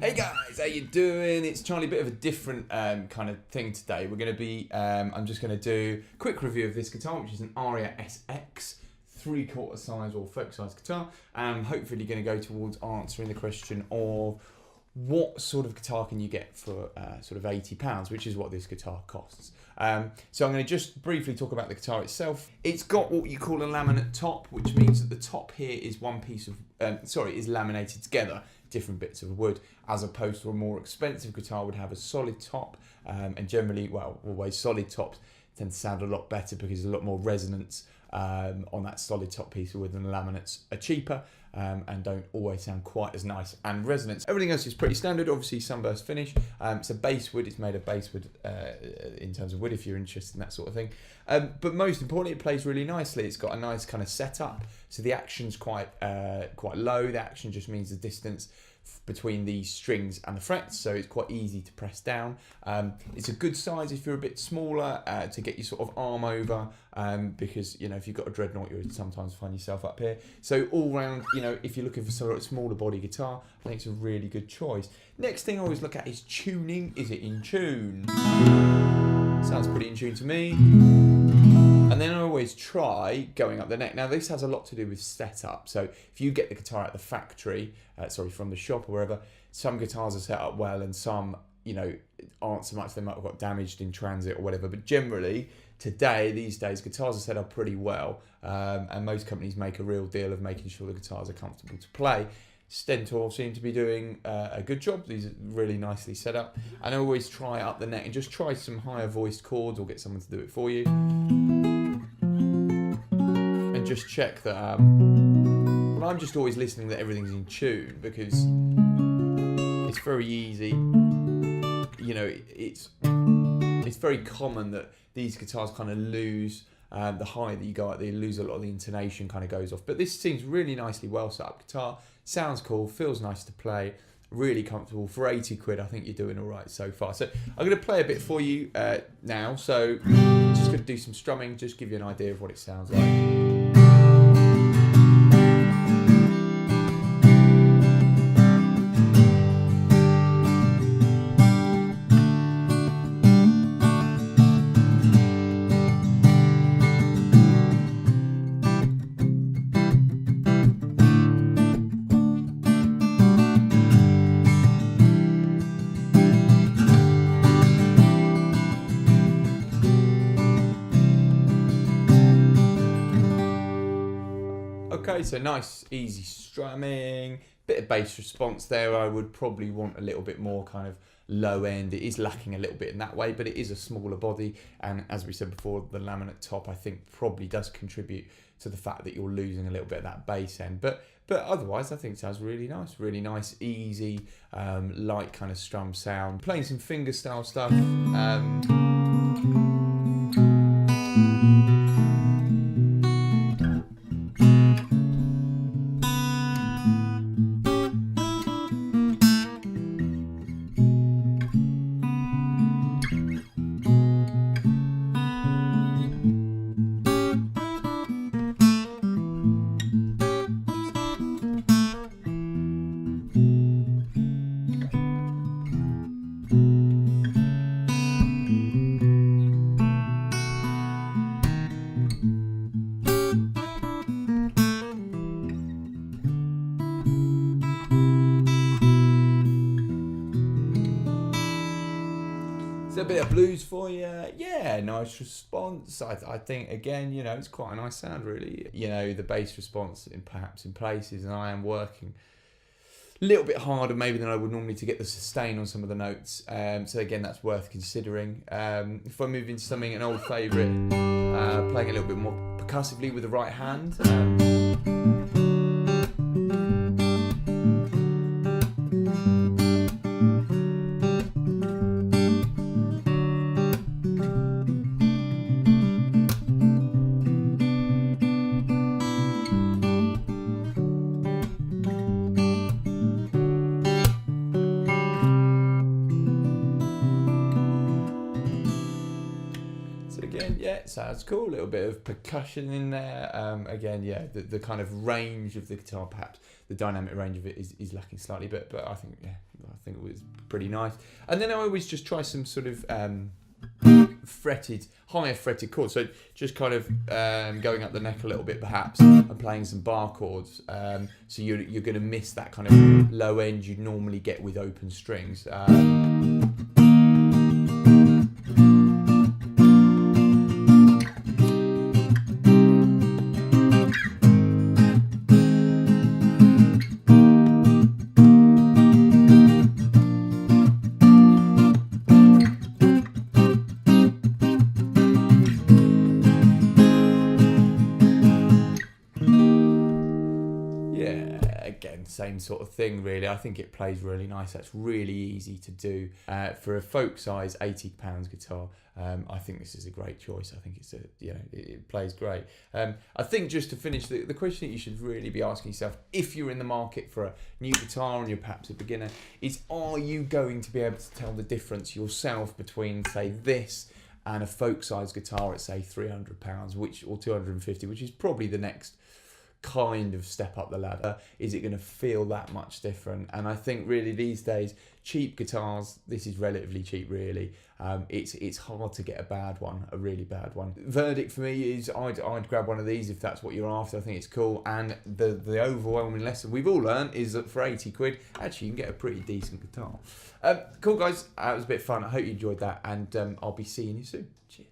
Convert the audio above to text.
Hey guys, how you doing? It's Charlie. Bit of a different kind of thing today. We're going to be, I'm just going to do a quick review of this guitar, which is an Aria SX 3/4 size or folk size guitar. And hopefully going to go towards answering the question of what sort of guitar can you get for sort of £80, which is what this guitar costs. So I'm going to just briefly talk about the guitar itself. It's got what you call a laminate top, which means that the top here is one piece of, is laminated together, different bits of wood, as opposed to a more expensive guitar would have a solid top, and generally, well, always solid tops tend to sound a lot better because there's a lot more resonance on that solid top piece of wood, than the laminates are cheaper and don't always sound quite as nice and resonance. Everything else is pretty standard, obviously sunburst finish. It's a basswood, it's made of basswood in terms of wood if you're interested in that sort of thing. But most importantly, it plays really nicely. It's got a nice kind of setup, so the action's quite low. The action just means the distance between the strings and the frets, so it's quite easy to press down. It's a good size if you're a bit smaller to get your sort of arm over, because you know, if you've got a dreadnought, you would sometimes find yourself up here. So all round, you know, if you're looking for sort of a smaller body guitar, I think it's a really good choice. Next thing I always look at is tuning. Is it in tune? Sounds pretty in tune to me. And then I always try going up the neck. Now this has a lot to do with setup. So if you get the guitar at the factory, from the shop or wherever, some guitars are set up well and some, you know, aren't so much. They might have got damaged in transit or whatever. But generally, these days, guitars are set up pretty well. And most companies make a real deal of making sure the guitars are comfortable to play. Stentor seem to be doing a good job. These are really nicely set up. And I always try up the neck and just try some higher voiced chords or get someone to do it for you. And just check that, well, I'm just always listening that everything's in tune, because it's very easy. You know, it's very common that these guitars kind of lose the high that you go at, they lose a lot of the intonation, kind of goes off. But this seems really nicely well set up guitar. Sounds cool, feels nice to play, really comfortable. For 80 quid, I think you're doing all right so far. So I'm going to play a bit for you now. So I'm just going to do some strumming, just give you an idea of what it sounds like. Okay, so nice, easy strumming, bit of bass response there. I would probably want a little bit more kind of low end. It is lacking a little bit in that way, but it is a smaller body. And as we said before, the laminate top, I think, probably does contribute to the fact that you're losing a little bit of that bass end. But otherwise, I think it sounds really nice, easy, light kind of strum sound. Playing some fingerstyle stuff. A bit of blues for you, yeah, nice response. I think, again, you know, it's quite a nice sound, really. You know, the bass response perhaps in places, and I am working a little bit harder maybe than I would normally to get the sustain on some of the notes. So again, that's worth considering. If I move into something, an old favourite, playing a little bit more percussively with the right hand. Again, yeah, sounds cool. A little bit of percussion in there. Again, yeah, the kind of range of the guitar, perhaps the dynamic range of it is lacking slightly, but I think, yeah, I think it was pretty nice. And then I always just try some sort of higher fretted chords. So just kind of going up the neck a little bit, perhaps, and playing some bar chords. So you're going to miss that kind of low end you'd normally get with open strings. Again, same sort of thing really. I think it plays really nice. That's really easy to do for a folk size £80 guitar. I think this is a great choice. I think it's it plays great. I think just to finish, the question that you should really be asking yourself if you're in the market for a new guitar and you're perhaps a beginner is, are you going to be able to tell the difference yourself between, say, this and a folk size guitar at, say, £300 or £250, which is probably the next kind of step up the ladder? Is it going to feel that much different? And I think really these days, cheap guitars, this is relatively cheap really, it's hard to get a really bad one. Verdict for me is I'd grab one of these if that's what you're after. I think it's cool, and the overwhelming lesson we've all learned is that for 80 quid actually you can get a pretty decent guitar. Cool guys, it was a bit fun. I hope you enjoyed that, and I'll be seeing you soon. Cheers.